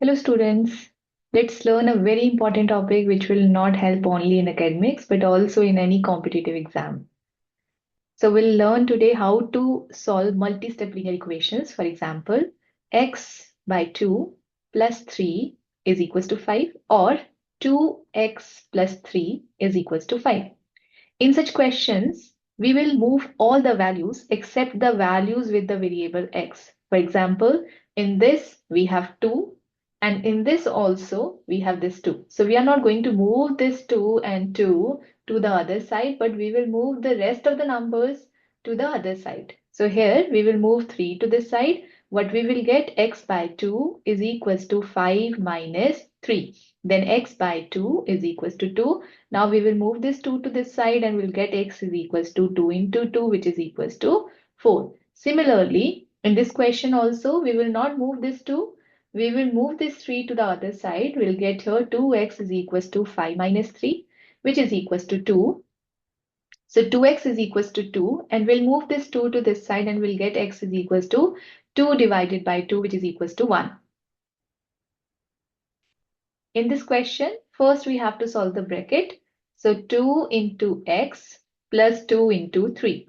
Hello students, let's learn a very important topic which will not help only in academics but also in any competitive exam. So we'll learn today how to solve multi-step linear equations. For example, x by 2 plus 3 is equals to 5 or 2x plus 3 is equals to 5. In such questions, we will move all the values except the values with the variable x. For example, in this we have 2 and in this also we have this 2. So we are not going to move this 2 and 2 to the other side, but we will move the rest of the numbers to the other side. So here we will move 3 to this side. What we will get, x by 2 is equals to 5 minus 3. Then x by 2 is equals to 2. Now we will move this 2 to this side and we'll get x is equals to 2 into 2, which is equals to 4. Similarly, in this question also, we will not move this 2. We will move this 3 to the other side. We'll get here 2x is equals to 5 minus 3, which is equals to 2. So 2x is equals to 2 and we'll move this 2 to this side and we'll get x is equals to 2 divided by 2, which is equals to 1. In this question, first we have to solve the bracket. So 2 into x plus 2 into 3.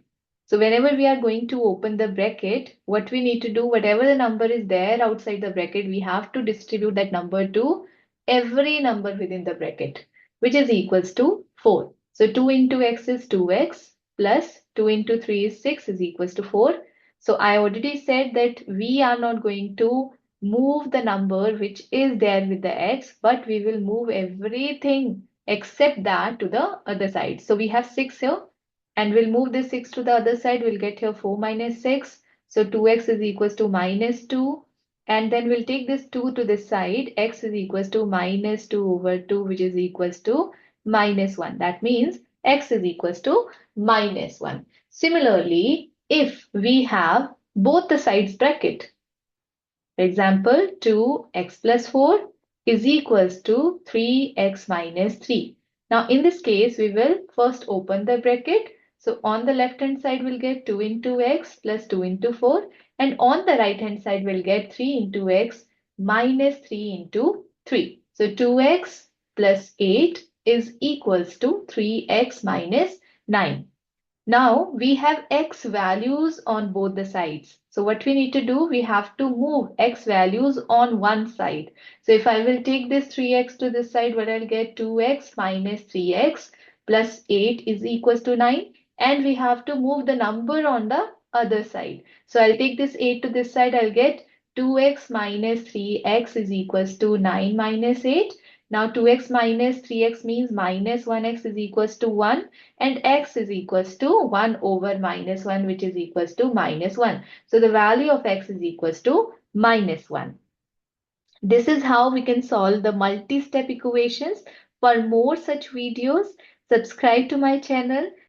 So whenever we are going to open the bracket, what we need to do, whatever the number is there outside the bracket, we have to distribute that number to every number within the bracket, which is equals to 4. So 2 into x is 2x plus 2 into 3 is 6 is equals to 4. So I already said that we are not going to move the number which is there with the x, but we will move everything except that to the other side. So we have 6 here and we'll move this 6 to the other side. We'll get here 4 minus 6. So 2x is equals to minus 2. And then we'll take this 2 to this side. X is equals to minus 2 over 2, which is equals to minus 1. That means x is equals to minus 1. Similarly, if we have both the sides bracket, for example, 2x plus 4 is equals to 3x minus 3. Now, in this case, we will first open the bracket. So, on the left hand side, we'll get 2 into x plus 2 into 4. And on the right hand side, we'll get 3 into x minus 3 into 3. So, 2x plus 8 is equals to 3x minus 9. Now we have x values on both the sides. So what we need to do, we have to move x values on one side. So if I will take this 3x to this side, what I'll get 2x minus 3x plus 8 is equals to 9. And we have to move the number on the other side. So I'll take this 8 to this side, I'll get 2x minus 3x is equals to 9 minus 8. Now 2x minus 3x means minus 1x is equals to 1 and x is equals to 1 over minus 1, which is equals to minus 1. So the value of x is equals to minus 1. This is how we can solve the multi-step equations. For more such videos, subscribe to my channel.